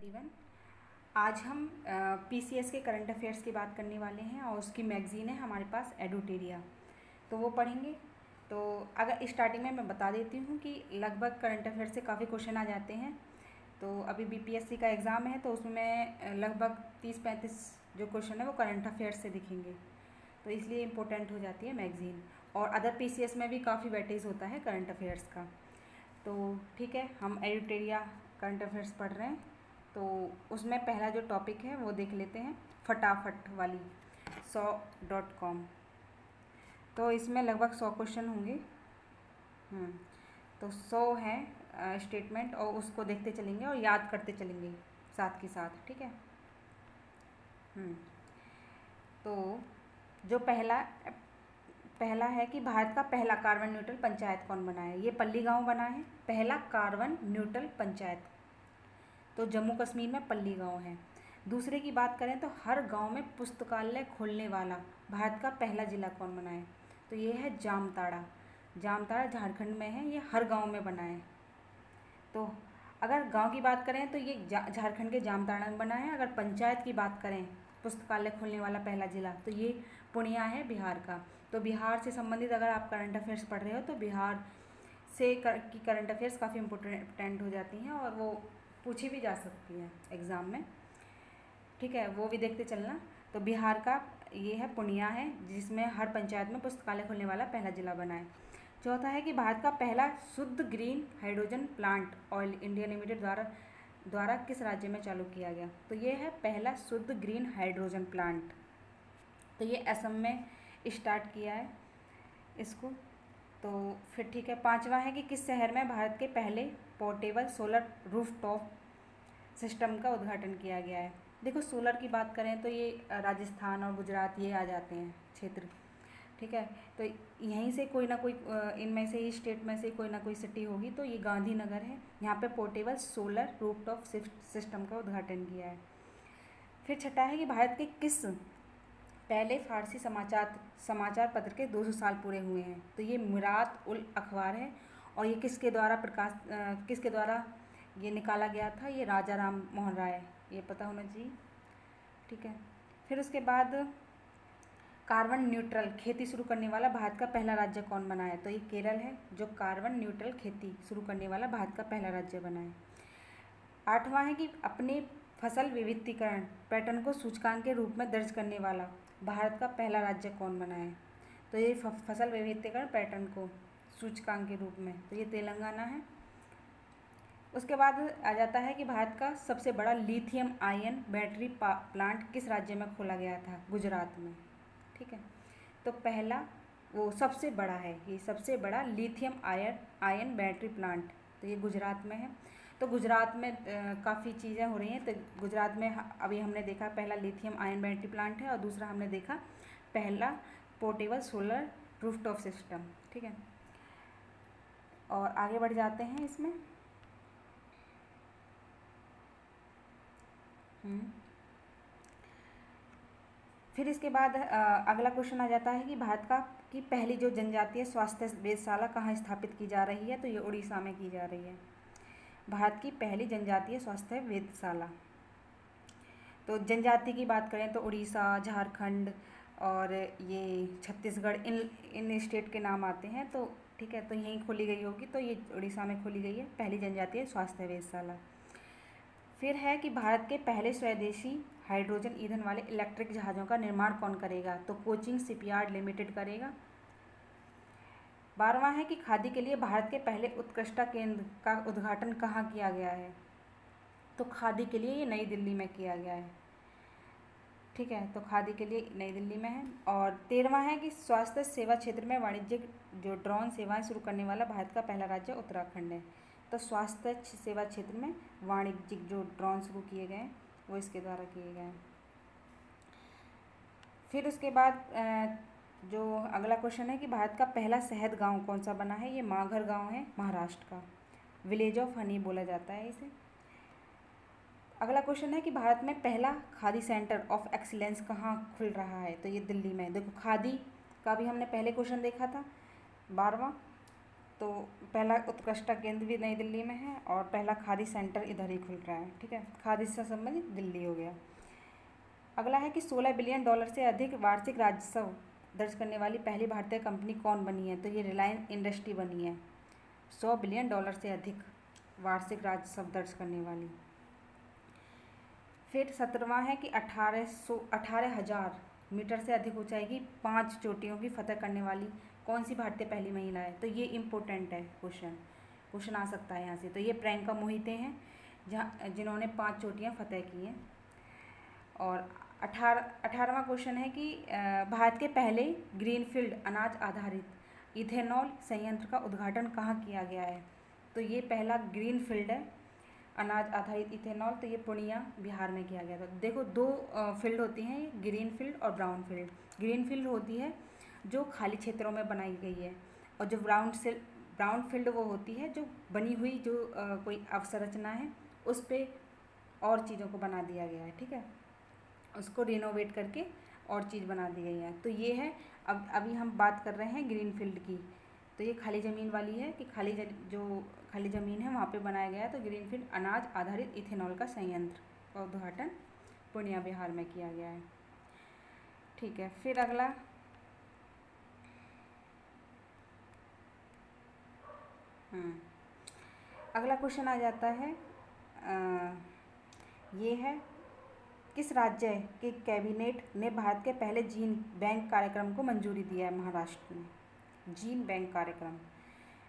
Even आज हम PCS के करंट अफेयर्स की बात करने वाले हैं और उसकी मैगज़ीन है हमारे पास एडुटेरिया, तो वो पढ़ेंगे। तो अगर स्टार्टिंग में मैं बता देती हूँ कि लगभग करंट अफेयर से काफ़ी क्वेश्चन आ जाते हैं। तो अभी बीपीएससी का एग्ज़ाम है तो उसमें लगभग 30-35 जो क्वेश्चन है वो करंट अफेयर्स से दिखेंगे, तो इसलिए इम्पोर्टेंट हो जाती है मैगज़ीन। और अदर पीसीएस में भी काफ़ी वेटेज होता है करंट अफेयर्स का। तो ठीक है, हम एडुटेरिया करंट अफेयर्स पढ़ रहे हैं। तो उसमें पहला जो टॉपिक है वो देख लेते हैं, फटाफट वाली 100.com। तो इसमें लगभग 100 क्वेश्चन होंगे। तो 100 हैं स्टेटमेंट, और उसको देखते चलेंगे और याद करते चलेंगे साथ के साथ, ठीक है। तो जो पहला है कि भारत का पहला कार्बन न्यूट्रल पंचायत कौन बना है। ये पल्ली गांव बना है, पहला कार्बन न्यूट्रल पंचायत। तो जम्मू कश्मीर में पल्ली गांव है। दूसरे की बात करें तो हर गांव में पुस्तकालय खोलने वाला भारत का पहला ज़िला कौन बना है। तो ये है जामताड़ा। जामताड़ा झारखंड में है, ये हर गांव में बना है। तो अगर गांव की बात करें तो ये झारखंड के जामताड़ा में बना है। अगर पंचायत की बात करें, पुस्तकालय खोलने वाला पहला ज़िला, तो ये पूर्णिया है, बिहार का। तो बिहार से संबंधित अगर आप करंट अफेयर्स पढ़ रहे हो तो बिहार से की करंट अफेयर्स काफ़ी इम्पोर्टेंट हो जाती हैं और वो पूछी भी जा सकती हैं एग्ज़ाम में, ठीक है। वो भी देखते चलना। तो बिहार का ये है, पूर्णिया है, जिसमें हर पंचायत में पुस्तकालय खोलने वाला पहला ज़िला बना है। चौथा है कि भारत का पहला शुद्ध green hydrogen plant oil India limited द्वारा किस राज्य में चालू किया गया। तो ये है पहला शुद्ध ग्रीन हाइड्रोजन प्लांट, तो ये असम में स्टार्ट किया है इसको। तो फिर ठीक है, पांचवा है कि किस शहर में भारत के पहले पोर्टेबल सोलर रूफटॉप सिस्टम का उद्घाटन किया गया है। देखो, सोलर की बात करें तो ये राजस्थान और गुजरात ये आ जाते हैं क्षेत्र, ठीक है। तो यहीं से कोई ना कोई इनमें से ही स्टेट में से कोई ना कोई सिटी होगी। तो ये गांधीनगर है, यहाँ पे पोर्टेबल सोलर रूफटॉप सिस्टम का उद्घाटन किया है। फिर छठा है कि भारत के किस पहले फारसी समाचार पत्र के 200 साल पूरे हुए हैं। तो ये मिरात उल अखबार है, और ये किसके द्वारा ये निकाला गया था। ये राजा राम मोहन राय, ये पता होना चाहिए, ठीक है। फिर उसके बाद कार्बन न्यूट्रल खेती शुरू करने वाला भारत का पहला राज्य कौन बना है। तो ये केरल है, जो कार्बन न्यूट्रल खेती शुरू करने वाला भारत का पहला राज्य बना है। आठवां है कि अपने फसल विविधीकरण पैटर्न को सूचकांक के रूप में दर्ज करने वाला भारत का पहला राज्य कौन बना है। तो ये फसल विविधीकरण पैटर्न को सूचकांक के रूप में, तो ये तेलंगाना है। उसके बाद आ जाता है कि भारत का सबसे बड़ा लिथियम आयन बैटरी प्लांट किस राज्य में खोला गया था। गुजरात में, ठीक है। तो पहला वो सबसे बड़ा है, ये सबसे बड़ा लिथियम आयन बैटरी प्लांट, तो ये गुजरात में है। तो गुजरात में काफ़ी चीज़ें हो रही हैं। तो गुजरात में अभी हमने देखा पहला लिथियम आयन बैटरी प्लांट है, और दूसरा हमने देखा पहला पोर्टेबल सोलर रूफटॉप सिस्टम, ठीक है। और आगे बढ़ जाते हैं इसमें। फिर इसके बाद अगला क्वेश्चन आ जाता है कि भारत की पहली जो जनजातीय स्वास्थ्य वेधशाला कहाँ स्थापित की जा रही है। तो ये उड़ीसा में की जा रही है, भारत की पहली जनजातीय स्वास्थ्य वेधशाला। तो जनजाति की बात करें तो उड़ीसा, झारखंड और ये छत्तीसगढ़, इन स्टेट के नाम आते हैं। तो ठीक है, तो यहीं खोली गई होगी, तो ये उड़ीसा में खोली गई है पहली जनजातीय स्वास्थ्य वेधशाला। फिर है कि भारत के पहले स्वदेशी हाइड्रोजन ईंधन वाले इलेक्ट्रिक जहाज़ों का निर्माण कौन करेगा। तो कोचिन शिपयार्ड लिमिटेड करेगा। 12वां है कि खादी के लिए भारत के पहले उत्कृष्टता केंद्र का उद्घाटन कहाँ किया गया है। तो खादी के लिए ये नई दिल्ली में किया गया है, ठीक है। तो खादी के लिए नई दिल्ली में है। और 13वां है कि स्वास्थ्य सेवा क्षेत्र में वाणिज्यिक जो ड्रोन सेवाएं शुरू करने वाला भारत का पहला राज्य उत्तराखंड है। तो स्वास्थ्य सेवा क्षेत्र में वाणिज्यिक जो ड्रोन शुरू किए गए हैं वो इसके द्वारा किए गए हैं। फिर उसके बाद जो अगला क्वेश्चन है कि भारत का पहला शहद गांव कौन सा बना है। ये माघर गांव है, महाराष्ट्र का, विलेज ऑफ हनी बोला जाता है इसे। अगला क्वेश्चन है कि भारत में पहला खादी सेंटर ऑफ एक्सीलेंस कहाँ खुल रहा है। तो ये दिल्ली में। देखो, खादी का भी हमने पहले क्वेश्चन देखा था 12वां। तो पहला उत्कृष्टता केंद्र भी नई दिल्ली में है और पहला खादी सेंटर इधर ही खुल रहा है, ठीक है। खादी से संबंधित दिल्ली हो गया। अगला है कि $16 बिलियन से अधिक वार्षिक राजस्व दर्ज करने वाली पहली भारतीय कंपनी कौन बनी है? तो ये रिलायंस इंडस्ट्री बनी है, $100 बिलियन से अधिक वार्षिक राजस्व दर्ज करने वाली। फिर 17वां है कि 18,000 मीटर से अधिक ऊंचाई की 5 चोटियों की फतह करने वाली कौन सी भारतीय पहली महिला है? तो ये इम्पोर्टेंट है, क्वेश्चन आ सकता है यहाँ से। तो ये प्रियंका मोहिते हैं, जिन्होंने 5 चोटियाँ फतह की हैं। और 18वां क्वेश्चन है कि भारत के पहले ग्रीनफील्ड अनाज आधारित इथेनॉल संयंत्र का उद्घाटन कहाँ किया गया है? तो ये पहला ग्रीनफील्ड है अनाज आधारित इथेनॉल, तो ये पूर्णिया बिहार में किया गया था। देखो, 2 फील्ड होती हैं, ग्रीन फील्ड और ब्राउन फील्ड। ग्रीन फील्ड होती है जो खाली क्षेत्रों में बनाई गई है, और जो ब्राउन फील्ड वो होती है जो बनी हुई जो कोई अवसंरचना है उस पर और चीज़ों को बना दिया गया है, ठीक है, उसको रिनोवेट करके और चीज़ बना दी गई है। तो ये है, अभी हम बात कर रहे हैं ग्रीन फील्ड की। तो ये खाली ज़मीन वाली है कि जो खाली ज़मीन है वहाँ पे बनाया गया है। तो ग्रीन फील्ड अनाज आधारित इथेनॉल का संयंत्र का उद्घाटन पूर्णिया बिहार में किया गया है, ठीक है। फिर अगला क्वेश्चन आ जाता है, ये है, किस राज्य के कैबिनेट ने भारत के पहले जीन बैंक कार्यक्रम को मंजूरी दिया है? महाराष्ट्र ने जीन बैंक कार्यक्रम।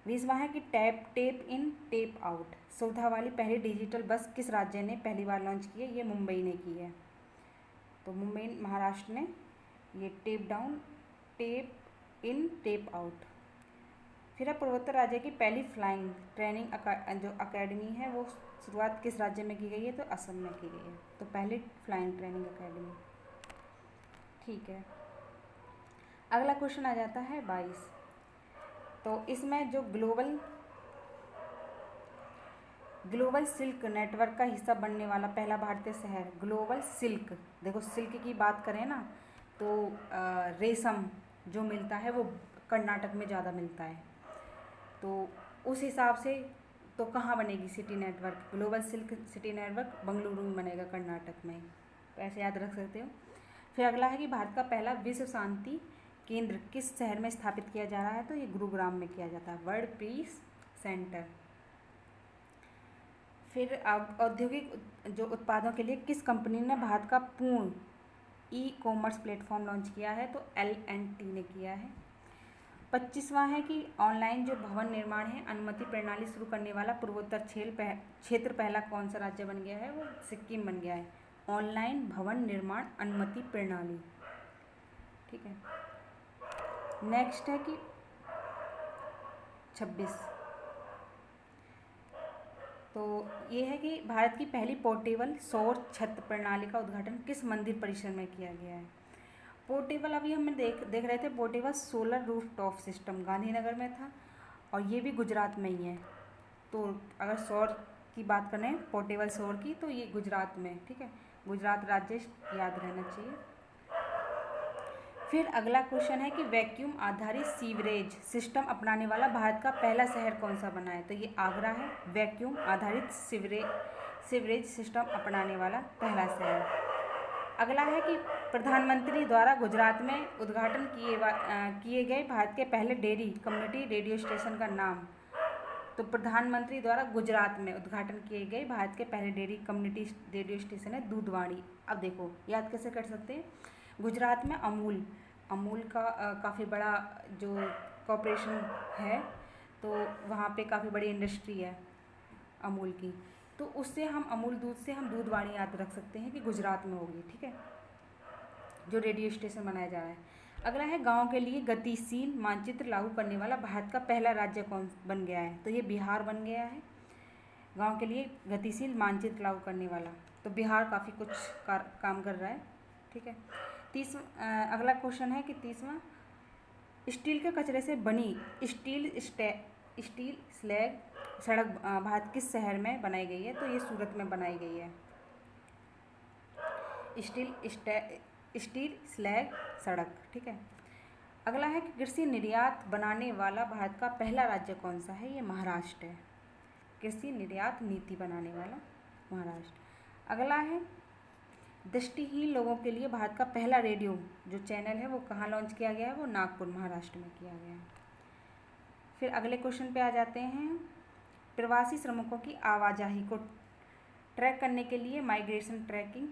20वां है कि टेप इन टेप आउट सुविधा वाली पहली डिजिटल बस किस राज्य ने पहली बार लॉन्च की है? ये मुंबई ने की है। तो मुंबई, महाराष्ट्र ने ये टेप डाउन, टेप इन, टेप आउट। फिर है, पूर्वोत्तर राज्य की पहली फ्लाइंग ट्रेनिंग जो अकेडमी है वो शुरुआत किस राज्य में की गई है? तो असम में की गई है। तो पहली फ्लाइंग ट्रेनिंग अकेडमी, ठीक है। अगला क्वेश्चन आ जाता है 22। तो इसमें जो ग्लोबल सिल्क नेटवर्क का हिस्सा बनने वाला पहला भारतीय शहर, ग्लोबल सिल्क, देखो सिल्क की बात करें ना तो रेशम जो मिलता है वो कर्नाटक में ज़्यादा मिलता है। तो उस हिसाब से तो कहाँ बनेगी city network? Global silk city network Bengaluru में बनेगा, कर्नाटक में। तो ऐसे याद रख सकते हो। फिर अगला है कि भारत का पहला विश्व शांति केंद्र किस शहर में स्थापित किया जा रहा है? तो ये गुरुग्राम में किया जाता है, वर्ल्ड पीस सेंटर। फिर औद्योगिक जो उत्पादों के लिए किस कंपनी ने भारत का पूर्ण ई-कॉमर्स प्लेटफॉर्म लॉन्च किया है? तो L&T ने किया है। 25वां है कि ऑनलाइन जो भवन निर्माण है अनुमति प्रणाली शुरू करने वाला पूर्वोत्तर क्षेत्र पहला कौन सा राज्य बन गया है? वो सिक्किम बन गया है, ऑनलाइन भवन निर्माण अनुमति प्रणाली, ठीक है। नेक्स्ट है कि 26, तो ये है कि भारत की पहली पोर्टेबल सौर छत प्रणाली का उद्घाटन किस मंदिर परिसर में किया गया है? पोर्टेबल, अभी हम देख रहे थे portable solar rooftop system Gandhinagar में था, और ये भी गुजरात में ही है। तो अगर सौर की बात करें, पोर्टेबल सौर की, तो ये गुजरात में, ठीक है, गुजरात राज्य याद रहना चाहिए। फिर अगला क्वेश्चन है कि वैक्यूम आधारित सीवरेज सिस्टम अपनाने वाला भारत का पहला शहर कौन सा बना है? तो ये आगरा है, वैक्यूम आधारित सीवरेज सिस्टम अपनाने वाला पहला शहर। अगला है कि प्रधानमंत्री द्वारा गुजरात में उद्घाटन किए गए भारत के पहले डेयरी कम्युनिटी रेडियो स्टेशन का नाम। तो प्रधानमंत्री द्वारा गुजरात में उद्घाटन किए गए भारत के पहले डेयरी कम्युनिटी रेडियो स्टेशन है दूधवाणी। अब देखो याद कैसे कर सकते हैं, गुजरात में अमूल का काफ़ी बड़ा जो कॉर्पोरेशन है, तो वहाँ पे काफ़ी बड़ी इंडस्ट्री है अमूल की, तो उससे हम अमूल दूध से हम दूधवाणी याद रख सकते हैं कि गुजरात में होगी, ठीक है, जो रेडियो स्टेशन बनाया जा रहा है। अगला है, गांव के लिए गतिशील मानचित्र लागू करने वाला भारत का पहला राज्य कौन बन गया है? तो ये बिहार बन गया है, गांव के लिए गतिशील मानचित्र लागू करने वाला। तो बिहार काफ़ी कुछ काम कर रहा है, ठीक है। अगला क्वेश्चन है कि 30वां, स्टील के कचरे से बनी स्टील स्लैग सड़क भारत किस शहर में बनाई गई है? तो ये सूरत में बनाई गई है, स्टील स्लैग सड़क, ठीक है। अगला है कि कृषि निर्यात बनाने वाला भारत का पहला राज्य कौन सा है? ये महाराष्ट्र है। कृषि निर्यात नीति बनाने वाला महाराष्ट्र। अगला है दृष्टिहीन लोगों के लिए भारत का पहला रेडियो जो चैनल है वो कहाँ लॉन्च किया गया है? वो नागपुर महाराष्ट्र में किया गया है। फिर अगले क्वेश्चन पे आ जाते हैं। प्रवासी श्रमिकों की आवाजाही को ट्रैक करने के लिए माइग्रेशन ट्रैकिंग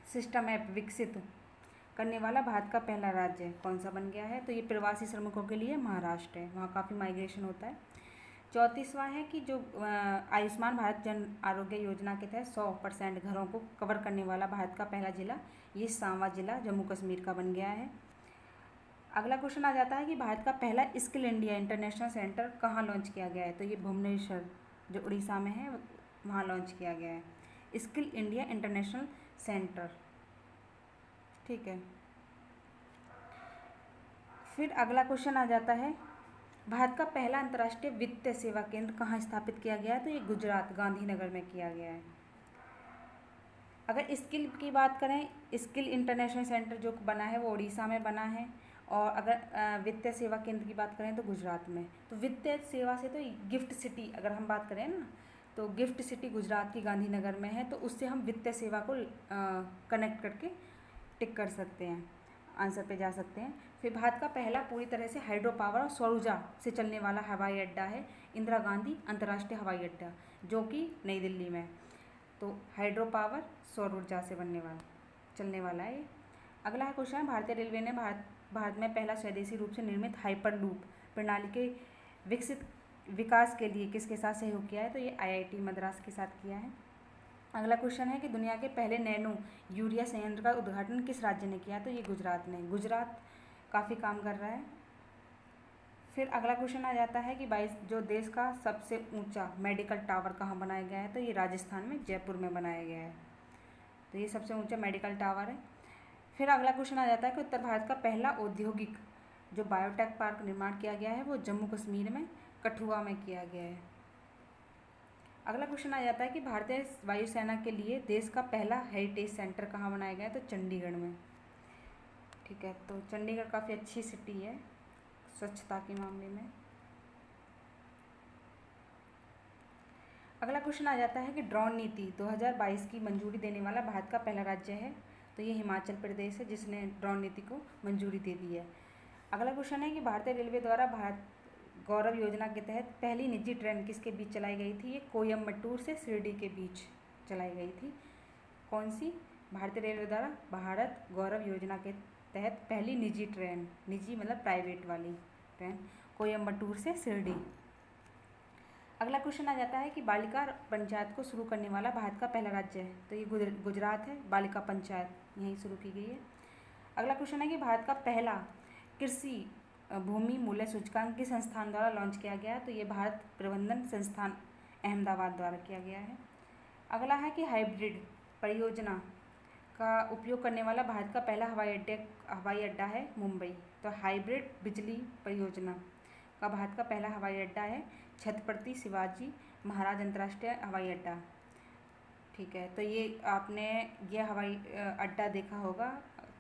सिस्टम ऐप विकसित करने वाला भारत का पहला राज्य कौन सा बन गया है? तो ये प्रवासी श्रमिकों के लिए महाराष्ट्र है, वहाँ काफ़ी माइग्रेशन होता है। 34वां है कि जो आयुष्मान भारत जन आरोग्य योजना के तहत 100% घरों को कवर करने वाला भारत का पहला जिला, ये सांबा जिला जम्मू कश्मीर का बन गया है। अगला क्वेश्चन आ जाता है कि भारत का पहला स्किल इंडिया इंटरनेशनल सेंटर कहाँ लॉन्च किया गया है? तो ये भुवनेश्वर जो उड़ीसा में है वहाँ लॉन्च किया गया है स्किल इंडिया इंटरनेशनल सेंटर। ठीक है। फिर अगला क्वेश्चन आ जाता है भारत का पहला अंतर्राष्ट्रीय वित्तीय सेवा केंद्र कहाँ स्थापित किया गया है? तो ये गुजरात गांधीनगर में किया गया है। अगर स्किल की बात करें, स्किल इंटरनेशनल सेंटर जो बना है वो उड़ीसा में बना है, और अगर वित्तीय सेवा केंद्र की बात करें तो गुजरात में। तो वित्तीय सेवा से तो गिफ्ट सिटी अगर हम बात करें ना, तो गिफ्ट सिटी गुजरात की गांधीनगर में है, तो उससे हम वित्तीय सेवा को कनेक्ट करके टिक कर सकते हैं, आंसर पे जा सकते हैं। फिर भारत का पहला पूरी तरह से हाइड्रो पावर और सौर ऊर्जा से चलने वाला हवाई अड्डा है इंदिरा गांधी अंतर्राष्ट्रीय हवाई अड्डा, जो कि नई दिल्ली में है। तो हाइड्रो पावर सौर ऊर्जा से चलने वाला है। अगला है क्वेश्चन, भारतीय रेलवे ने भारत में पहला स्वदेशी रूप से निर्मित हाइपर लूप प्रणाली के विकास के लिए किसके साथ सहयोग किया है? तो ये IIT मद्रास के साथ किया है। अगला क्वेश्चन है कि दुनिया के पहले नैनो यूरिया संयंत्र का उद्घाटन किस राज्य ने किया? तो ये गुजरात ने। गुजरात काफ़ी काम कर रहा है। फिर अगला क्वेश्चन आ जाता है कि जो देश का सबसे ऊंचा मेडिकल टावर कहाँ बनाया गया है? तो ये राजस्थान में जयपुर में बनाया गया है। तो ये सबसे ऊंचा मेडिकल टावर है। फिर अगला क्वेश्चन आ जाता है कि उत्तर भारत का पहला औद्योगिक जो बायोटेक पार्क निर्माण किया गया है वो जम्मू कश्मीर में कठुआ में किया गया है। अगला क्वेश्चन आ जाता है कि भारतीय वायुसेना के लिए देश का पहला हेरिटेज सेंटर कहाँ बनाया गया है? तो चंडीगढ़ में। ठीक है, तो चंडीगढ़ काफ़ी अच्छी सिटी है स्वच्छता के मामले में। अगला क्वेश्चन आ जाता है कि ड्रोन नीति 2022 की मंजूरी देने वाला भारत का पहला राज्य है? तो ये हिमाचल प्रदेश है जिसने ड्रोन नीति को मंजूरी दे दी है। अगला क्वेश्चन है कि भारतीय रेलवे द्वारा भारत गौरव योजना के तहत पहली निजी ट्रेन किसके बीच चलाई गई थी? ये कोयम्बटूर से शिरडी के बीच चलाई गई थी। कौन सी? भारतीय रेलवे द्वारा भारत गौरव योजना के तहत पहली निजी ट्रेन, निजी मतलब प्राइवेट वाली ट्रेन, कोयम्बटूर से शिरडी। अगला क्वेश्चन आ जाता है कि बालिका पंचायत को शुरू करने वाला भारत का पहला राज्य है? तो ये गुजरात है, बालिका पंचायत यहीं शुरू की गई है। अगला क्वेश्चन है कि भारत का पहला कृषि भूमि मूल्य सूचकांक किस संस्थान द्वारा लॉन्च किया गया? तो ये भारत प्रबंधन संस्थान अहमदाबाद द्वारा किया गया है। अगला है कि हाइब्रिड परियोजना का उपयोग करने वाला भारत का पहला हवाई अड्डा है मुंबई। तो हाइब्रिड बिजली परियोजना का भारत का पहला हवाई अड्डा है छत्रपति शिवाजी महाराज अंतर्राष्ट्रीय हवाई अड्डा। ठीक है, तो ये आपने ये हवाई अड्डा देखा होगा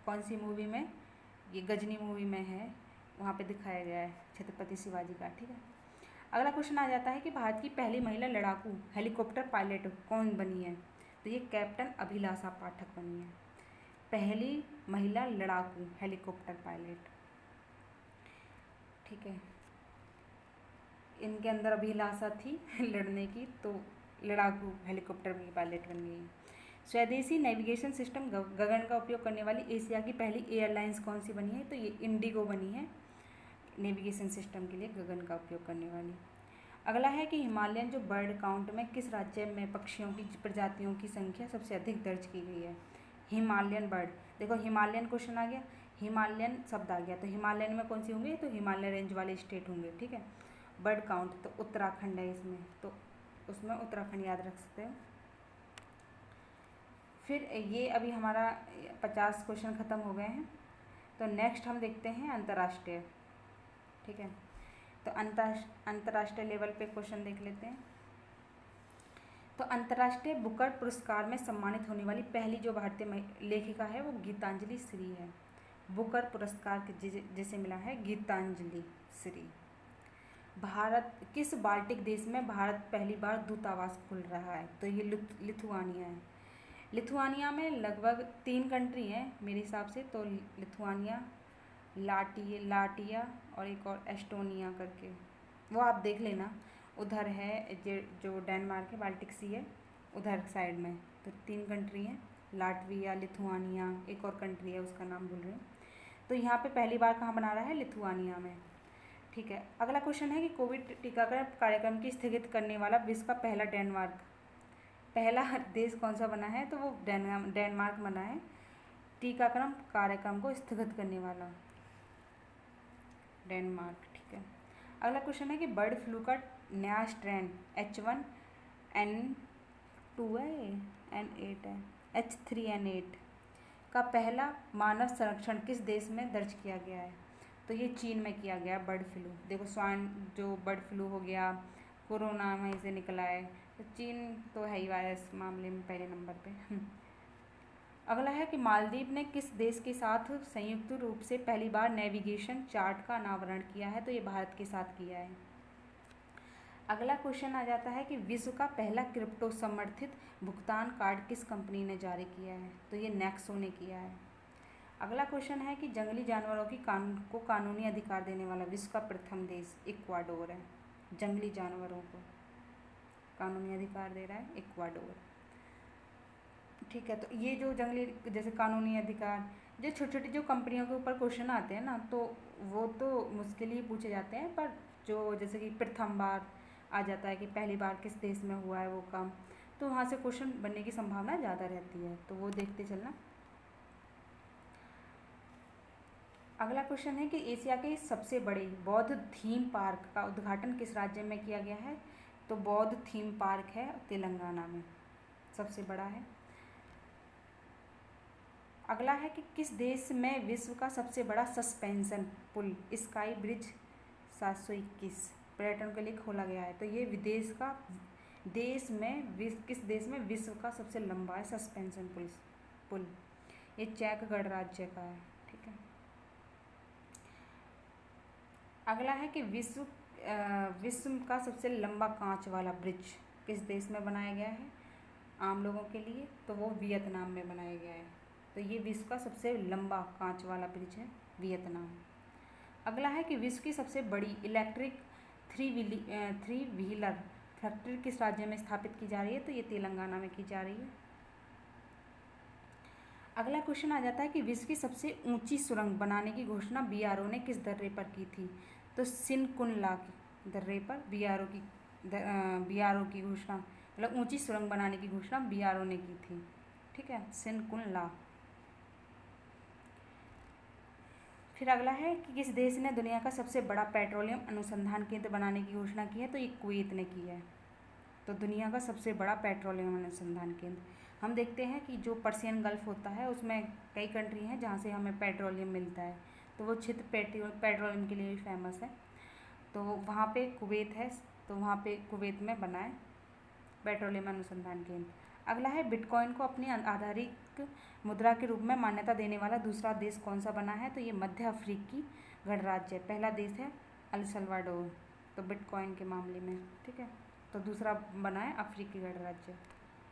कौन सी मूवी में? ये गजनी मूवी में है, वहाँ पे दिखाया गया है छत्रपति शिवाजी का। ठीक है। अगला क्वेश्चन आ जाता है कि भारत की पहली महिला लड़ाकू हेलीकॉप्टर पायलट कौन बनी है? तो ये कैप्टन अभिलाषा पाठक बनी है, पहली महिला लड़ाकू हेलीकॉप्टर पायलट। ठीक है, इनके अंदर अभिलाषा थी लड़ने की, तो लड़ाकू हेलीकॉप्टर की पायलट बन गई। स्वदेशी नेविगेशन सिस्टम गगन का उपयोग करने वाली एशिया की पहली एयरलाइंस कौन सी बनी है? तो ये इंडिगो बनी है नेविगेशन सिस्टम के लिए गगन का उपयोग करने वाली। अगला है कि हिमालयन जो बर्ड काउंट में किस राज्य में पक्षियों की प्रजातियों की संख्या सबसे अधिक दर्ज की गई है? Himalayan bird. देखो हिमालयन क्वेश्चन आ गया, हिमालयन शब्द आ गया, तो हिमालयन में कौन सी होंगी? तो हिमालय रेंज वाले स्टेट होंगे। ठीक है, बर्ड काउंट तो उत्तराखंड है इसमें, तो उसमें उत्तराखंड याद रख सकते हो। फिर ये अभी हमारा 50 क्वेश्चन ख़त्म हो गए हैं, तो नेक्स्ट हम देखते हैं अंतर्राष्ट्रीय। ठीक है, तो अंतर्राष्ट्रीय लेवल पे क्वेश्चन देख लेते हैं। तो अंतर्राष्ट्रीय बुकर पुरस्कार में सम्मानित होने वाली पहली जो भारतीय लेखिका है वो गीतांजलि श्री है। बुकर पुरस्कार जिसे मिला है गीतांजलि श्री। भारत किस बाल्टिक देश में भारत पहली बार दूतावास खोल रहा है? तो ये लिथुआनिया है। लिथुआनिया में लगभग 3 कंट्री हैं मेरे हिसाब से, तो लिथुआनिया, लाटिया और एक और एस्टोनिया करके, वो आप देख लेना। उधर है जो डेनमार्क है, बाल्टिक सी है उधर साइड में, तो 3 कंट्री हैं, लाटविया, लिथुआनिया, एक और कंट्री है उसका नाम भूल रही हूँ। तो यहाँ पे पहली बार कहाँ बना रहा है? लिथुआनिया में। ठीक है, अगला क्वेश्चन है कि कोविड टीकाकरण कार्यक्रम की स्थगित करने वाला विश्व का पहला देश कौन सा बना है? तो वो डेनमार्क बना है, टीकाकरण कार्यक्रम को स्थगित करने वाला डेनमार्क। ठीक है, अगला क्वेश्चन है कि बर्ड फ्लू का नया स्ट्रेन H1N2 है, N8 है, H3N8 का पहला मानव संरक्षण किस देश में दर्ज किया गया है? तो ये चीन में किया गया बर्ड फ्लू। देखो स्वाइन जो बर्ड फ्लू हो गया, कोरोना वहीं से निकला है, तो चीन तो है ही वायरस मामले में पहले नंबर पे। अगला है कि मालदीव ने किस देश के साथ संयुक्त रूप से पहली बार नेविगेशन चार्ट का अनावरण किया है? तो ये भारत के साथ किया है। अगला क्वेश्चन आ जाता है कि विश्व का पहला क्रिप्टो समर्थित भुगतान कार्ड किस कंपनी ने जारी किया है? तो ये नेक्सो ने किया है। अगला क्वेश्चन है कि जंगली जानवरों को कानूनी अधिकार देने वाला विश्व का प्रथम देश इक्वाडोर है। जंगली जानवरों को कानूनी अधिकार दे रहा है इक्वाडोर। ठीक है, तो ये जो जंगली जैसे कानूनी अधिकार, जो छोटी छोटी जो कंपनियों के ऊपर क्वेश्चन आते हैं ना, तो वो तो मुश्किल ही पूछे जाते हैं, पर जो जैसे कि प्रथम बार आ जाता है कि पहली बार किस देश में हुआ है वो काम, तो वहाँ से क्वेश्चन बनने की संभावना ज़्यादा रहती है, तो वो देखते चलना। अगला क्वेश्चन है कि एशिया के सबसे बड़े बौद्ध थीम पार्क का उद्घाटन किस राज्य में किया गया है? तो बौद्ध थीम पार्क है तेलंगाना में, सबसे बड़ा है। अगला है कि किस देश में विश्व का सबसे बड़ा सस्पेंशन पुल स्काई ब्रिज 721 पर्यटन के लिए खोला गया है? तो ये किस देश में विश्व का सबसे लंबा है सस्पेंशन पुल? ये चेक गणराज्य का है। ठीक है, अगला है कि विश्व का सबसे लंबा कांच वाला ब्रिज किस देश में बनाया गया है आम लोगों के लिए? तो वो वियतनाम में बनाया गया है। तो ये विश्व का सबसे लंबा कांच वाला ब्रिज है वियतनाम। अगला है कि विश्व की सबसे बड़ी इलेक्ट्रिक थ्री व्हीलर फैक्ट्री किस राज्य में स्थापित की जा रही है? तो ये तेलंगाना में की जा रही है। अगला क्वेश्चन आ जाता है कि विश्व की सबसे ऊंची सुरंग बनाने की घोषणा बीआरओ ने किस दर्रे पर की थी? तो सिनकुनला की दर्रे पर बीआरओ की घोषणा, मतलब ऊंची सुरंग बनाने की घोषणा बीआरओ ने की थी। ठीक है, सिनकुनला। फिर अगला है कि किस देश ने दुनिया का सबसे बड़ा पेट्रोलियम अनुसंधान केंद्र बनाने की घोषणा की है? तो ये कुवैत ने की है। तो दुनिया का सबसे बड़ा पेट्रोलियम अनुसंधान केंद्र, हम देखते हैं कि जो पर्शियन गल्फ होता है उसमें कई कंट्री हैं जहाँ से हमें पेट्रोलियम मिलता है, तो वो क्षेत्र पेट्रोलियम के लिए भी फेमस है। तो वहाँ पे कुवैत है, तो वहाँ पे कुवैत में बना है पेट्रोलियम अनुसंधान केंद्र। अगला है बिटकॉइन को अपनी आधारिक मुद्रा के रूप में मान्यता देने वाला दूसरा देश कौन सा बना है? तो ये मध्य अफ्रीकी गणराज्य, पहला देश है अल सल्वाडोर, तो बिटकॉइन के मामले में। ठीक है, तो दूसरा बना है अफ्रीकी गणराज्य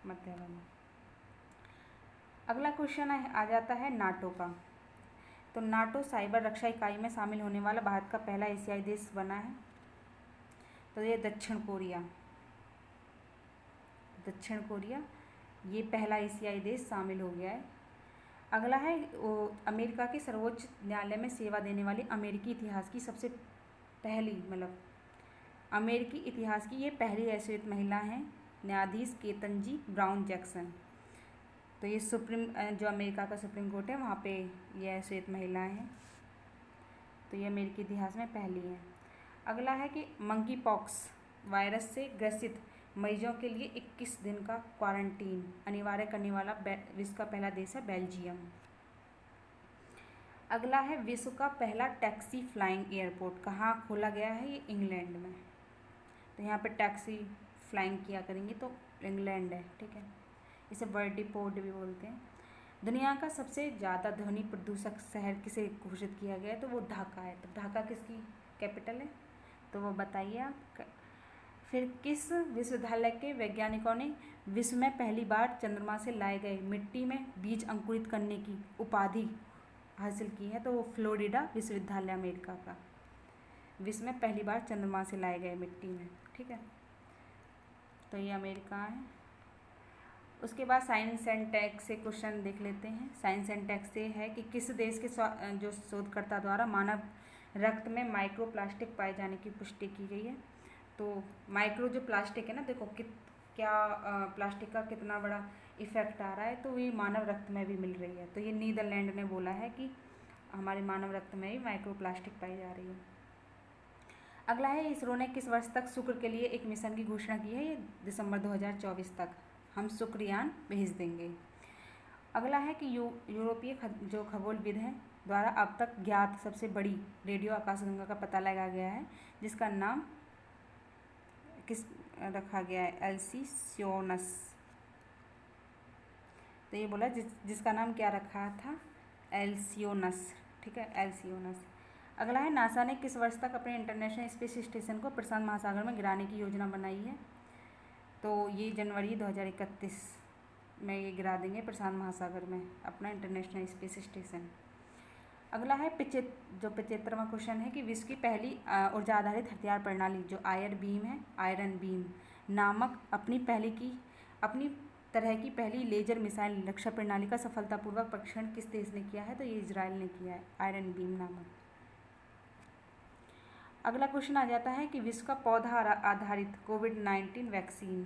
मध्य में। अगला क्वेश्चन आ जाता है नाटो का। तो नाटो साइबर रक्षा इकाई में शामिल होने वाला भारत का पहला एशियाई देश बना है? तो ये दक्षिण कोरिया ये पहला एशियाई देश शामिल हो गया है। अगला है अमेरिका के सर्वोच्च न्यायालय में सेवा देने वाली अमेरिकी इतिहास की ये पहली ऐसी महिला हैं न्यायाधीश केतनजी ब्राउन जैक्सन। तो ये जो अमेरिका का सुप्रीम कोर्ट है वहाँ पे ये श्वेत महिलाएं हैं, तो ये अमेरिकी इतिहास में पहली है। अगला है कि मंकी पॉक्स वायरस से ग्रसित मरीजों के लिए 21 दिन का क्वारंटीन अनिवार्य करने वाला विश्व का पहला देश है बेल्जियम। अगला है विश्व का पहला टैक्सी फ्लाइंग एयरपोर्ट कहाँ खोला गया है? ये इंग्लैंड में। तो यहाँ पे टैक्सी फ्लाइंग किया करेंगे तो इंग्लैंड है। ठीक है, इसे बर्डी पोर्ट भी बोलते हैं। दुनिया का सबसे ज़्यादा ध्वनि प्रदूषक शहर किसे घोषित किया गया है, तो वो ढाका है। तो ढाका किसकी कैपिटल है, तो वो बताइए आप। फिर किस विश्वविद्यालय के वैज्ञानिकों ने विश्व में पहली बार चंद्रमा से लाए गए मिट्टी में बीज अंकुरित करने की उपाधि हासिल की है, तो वो फ्लोरिडा विश्वविद्यालय अमेरिका का, विश्व में पहली बार चंद्रमा से लाए गए मिट्टी में, ठीक है, तो ये अमेरिका है। उसके बाद साइंस एंड टेक से क्वेश्चन देख लेते हैं। साइंस एंड टेक से है कि किस देश के जो शोधकर्ता द्वारा मानव रक्त में माइक्रो प्लास्टिक पाए जाने की पुष्टि की गई है। तो माइक्रो जो प्लास्टिक है ना, देखो क्या प्लास्टिक का कितना बड़ा इफेक्ट आ रहा है, तो ये मानव रक्त में भी मिल रही है। तो ये नीदरलैंड ने बोला है कि हमारे मानव रक्त में ही माइक्रो प्लास्टिक पाई जा रही है। अगला है, इसरो ने किस वर्ष तक शुक्र के लिए एक मिशन की घोषणा की है, ये दिसंबर 2024 तक हम शुक्रयान भेज देंगे। अगला है कि यूरोपीय जो खगोलविद हैं द्वारा अब तक ज्ञात सबसे बड़ी रेडियो आकाशगंगा का पता लगाया गया है, जिसका नाम किस रखा गया है, एल्सियोनस। तो ये बोला जिसका नाम क्या रखा था, एल्सियोनस, ठीक है, एल्सियोनस। अगला है, नासा ने किस वर्ष तक अपने इंटरनेशनल स्पेस स्टेशन को प्रशांत महासागर में गिराने की योजना बनाई है, तो ये जनवरी 2031 में ये गिरा देंगे प्रशांत महासागर में अपना इंटरनेशनल स्पेस स्टेशन। अगला है, 75वां क्वेश्चन है कि विश्व की पहली ऊर्जा आधारित हथियार प्रणाली जो आयरन बीम नामक अपनी तरह की पहली लेजर मिसाइल रक्षा प्रणाली का सफलतापूर्वक परीक्षण किस देश ने किया है, तो ये इजराइल ने किया है, आयरन बीम नामक। अगला क्वेश्चन आ जाता है कि विश्व का पौधा आधारित कोविड-19 वैक्सीन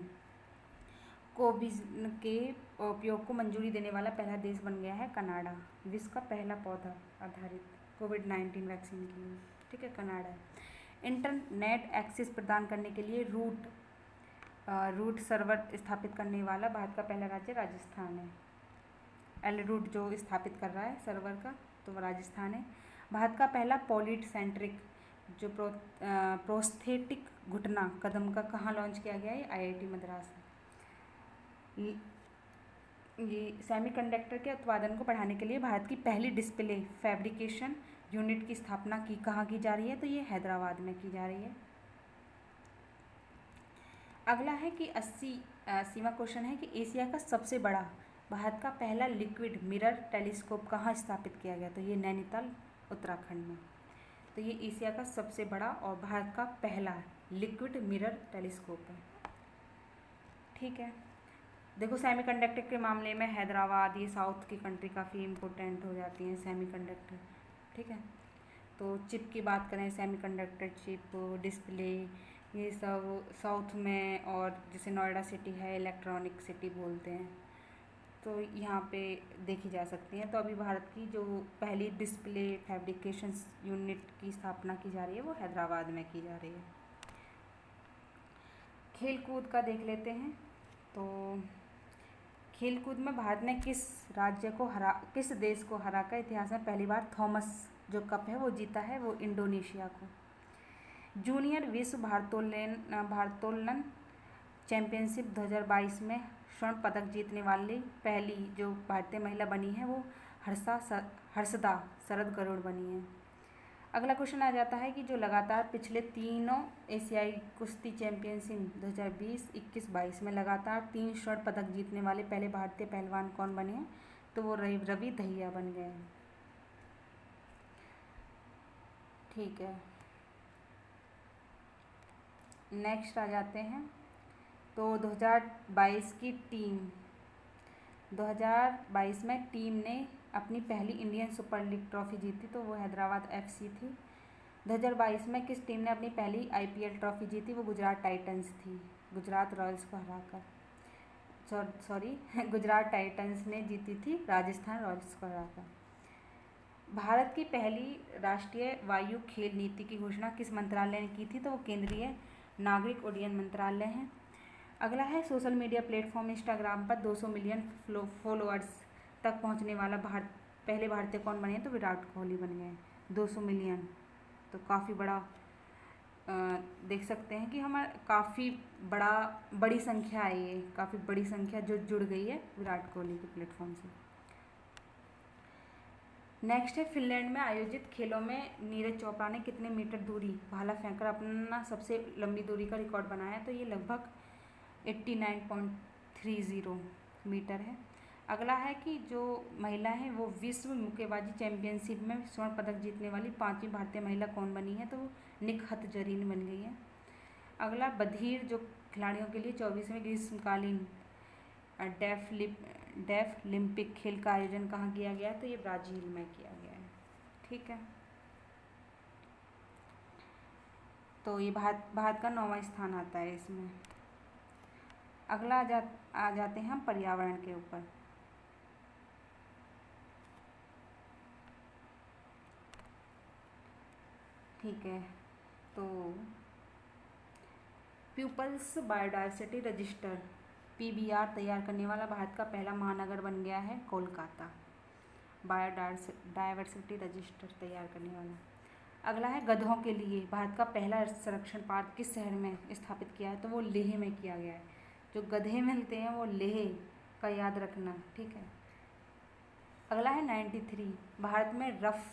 कोविड के उपयोग को मंजूरी देने वाला पहला देश बन गया है कनाडा। विश्व का पहला पौधा आधारित कोविड-19 वैक्सीन के लिए, ठीक है, कनाडा। इंटरनेट एक्सेस प्रदान करने के लिए रूट सर्वर स्थापित करने वाला भारत का पहला राज्य राजस्थान है। एलरूट जो स्थापित कर रहा है सर्वर का, तो वो राजस्थान है। भारत का पहला पॉलिट सेंट्रिक जो प्रोस्थेटिक घुटना कदम का कहाँ लॉन्च किया गया है, IIT मद्रास। ये सेमीकंडक्टर के उत्पादन को बढ़ाने के लिए भारत की पहली डिस्प्ले फैब्रिकेशन यूनिट की स्थापना कहाँ की जा रही है, तो ये हैदराबाद में की जा रही है। अगला है कि 80वां क्वेश्चन है कि एशिया का सबसे बड़ा भारत का पहला लिक्विड मिरर टेलीस्कोप कहाँ स्थापित किया गया, तो ये नैनीताल उत्तराखंड में। तो ये एशिया का सबसे बड़ा और भारत का पहला लिक्विड मिरर टेलीस्कोप है, ठीक है। देखो सेमीकंडक्टर के मामले में हैदराबाद, ये साउथ की कंट्री काफ़ी इम्पोर्टेंट हो जाती हैं सेमीकंडक्टर, ठीक है। तो चिप की बात करें, सेमीकंडक्टर चिप, डिस्प्ले, ये सब साउथ में, और जैसे नोएडा सिटी है इलेक्ट्रॉनिक सिटी बोलते हैं, तो यहाँ पे देखी जा सकती हैं। तो अभी भारत की जो पहली डिस्प्ले फैब्रिकेशन यूनिट की स्थापना की जा रही है वो हैदराबाद में की जा रही है। खेल कूद का देख लेते हैं। तो खेल कूद में भारत ने किस देश को हराकर इतिहास में पहली बार थॉमस जो कप है वो जीता है, वो इंडोनेशिया को। जूनियर विश्व भारोत्तोलन चैंपियनशिप 2022 में स्वर्ण पदक जीतने वाली पहली जो भारतीय महिला बनी है वो हर्षदा शरद गरुड़ बनी है। अगला क्वेश्चन आ जाता है कि जो लगातार पिछले तीनों एशियाई कुश्ती चैंपियनशिप 2020, 21, 22 में लगातार 3 स्वर्ण पदक जीतने वाले पहले भारतीय पहलवान कौन बने हैं, तो वो रवि दहिया बन गए हैं, ठीक है। नेक्स्ट आ जाते हैं। तो 2022 में टीम ने अपनी पहली इंडियन सुपर लीग ट्रॉफी जीती, तो वो हैदराबाद FC थी। 2022 में किस टीम ने अपनी पहली IPL ट्रॉफी जीती, वो गुजरात टाइटंस थी, गुजरात रॉयल्स को हराकर। गुजरात टाइटंस ने जीती थी राजस्थान रॉयल्स को हराकर। भारत की पहली राष्ट्रीय वायु खेल नीति की घोषणा किस मंत्रालय ने की थी, तो वो केंद्रीय नागरिक उड्डयन मंत्रालय है। अगला है, सोशल मीडिया प्लेटफॉर्म इंस्टाग्राम पर 200 मिलियन फॉलोअर्स तक पहुंचने वाला पहले भारतीय कौन बने हैं, तो विराट कोहली बन गए 200 मिलियन। तो काफ़ी बड़ा देख सकते हैं कि हमारा काफ़ी बड़ी संख्या है, ये काफ़ी बड़ी संख्या जो जुड़ गई है विराट कोहली के प्लेटफॉर्म से। नेक्स्ट है, फिनलैंड में आयोजित खेलों में नीरज चोपड़ा ने कितने मीटर दूरी भाला फेंककर अपना सबसे लंबी दूरी का रिकॉर्ड बनाया? तो ये लगभग 89.30 मीटर है। अगला है कि जो महिला है वो विश्व मुक्केबाजी चैंपियनशिप में स्वर्ण पदक जीतने वाली 5वीं भारतीय महिला कौन बनी है? तो वो निकहत जरीन बन गई है। अगला, बधिर जो खिलाड़ियों के लिए 24वें ग्रीष्मकालीन डेफ लिम्पिक खेल का आयोजन कहाँ किया गया? तो ये ब्राज़ील में किया गया है। ठीक है, तो ये भारत का 9वां स्थान आता है इसमें। अगला आ जाते हैं हम पर्यावरण के ऊपर। ठीक है, तो पीपल्स बायोडायवर्सिटी रजिस्टर PBR तैयार करने वाला भारत का पहला महानगर बन गया है कोलकाता। बायोडायवर्सिटी रजिस्टर तैयार करने वाला। अगला है, गधों के लिए भारत का पहला संरक्षण पार्क किस शहर में स्थापित किया है? तो वो लेह में किया गया है। जो गधे मिलते हैं वो लेह का याद रखना। ठीक है, अगला है 93, भारत में रफ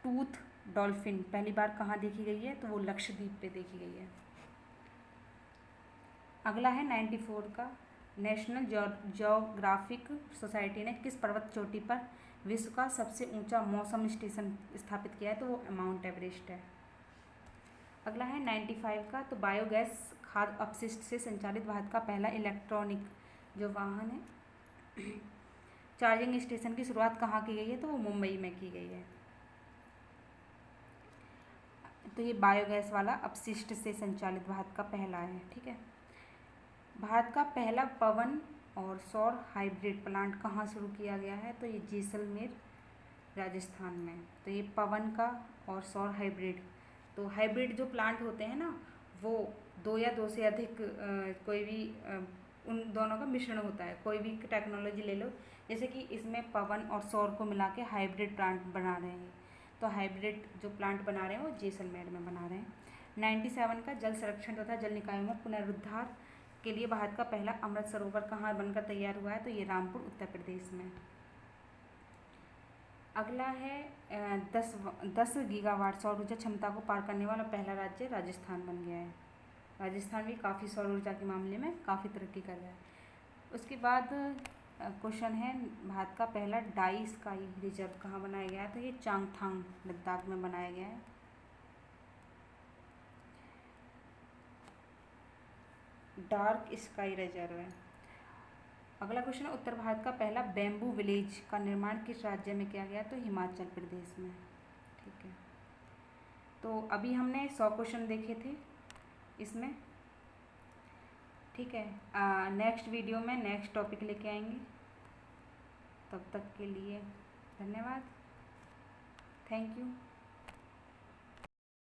टूथ डॉल्फिन पहली बार कहाँ देखी गई है? तो वो लक्षद्वीप पे देखी गई है। अगला है 94 का, नेशनल ज्योग्राफिक सोसाइटी ने किस पर्वत चोटी पर विश्व का सबसे ऊंचा मौसम स्टेशन स्थापित किया है? तो वो माउंट एवरेस्ट है। अगला है 95 का, तो बायोगैस खाद्य अपशिष्ट से संचालित भारत का पहला इलेक्ट्रॉनिक जो वाहन है चार्जिंग स्टेशन की शुरुआत कहाँ की गई है? तो वो मुंबई में की गई है। तो ये बायोगैस वाला अपशिष्ट से संचालित भारत का पहला है। ठीक है, भारत का पहला पवन और सौर हाइब्रिड प्लांट कहाँ शुरू किया गया है? तो ये जैसलमेर राजस्थान में। तो ये पवन का और सौर हाइब्रिड, तो हाइब्रिड जो प्लांट होते हैं ना वो 2 या 2 से अधिक कोई भी उन दोनों का मिश्रण होता है। कोई भी टेक्नोलॉजी ले लो, जैसे कि इसमें पवन और सौर को मिला के हाइब्रिड प्लांट बना रहे हैं। तो हाइब्रिड जो प्लांट बना रहे हैं वो जैसलमेर में बना रहे हैं। 97 का, जल संरक्षण तथा जल निकायों में पुनरुद्धार के लिए भारत का पहला अमृत सरोवर कहाँ बनकर तैयार हुआ है? तो ये रामपुर उत्तर प्रदेश में। अगला है 10 गीगावाट सौर ऊर्जा क्षमता को पार करने वाला पहला राज्य राजस्थान बन गया है। राजस्थान भी काफ़ी सौर ऊर्जा के मामले में काफ़ी तरक्की कर रहा है। उसके बाद क्वेश्चन है, भारत का पहला डाई स्काई रिजर्व कहाँ बनाया गया है? तो ये चांगथांग लद्दाख में बनाया गया है। डार्क स्काई रिजर्व है। अगला क्वेश्चन है, उत्तर भारत का पहला बैम्बू विलेज का निर्माण किस राज्य में किया गया? तो हिमाचल प्रदेश में। ठीक है, तो अभी हमने 100 क्वेश्चन देखे थे इसमें। ठीक है, नेक्स्ट वीडियो में नेक्स्ट टॉपिक लेके आएंगे। तब तक के लिए धन्यवाद, थैंक यू।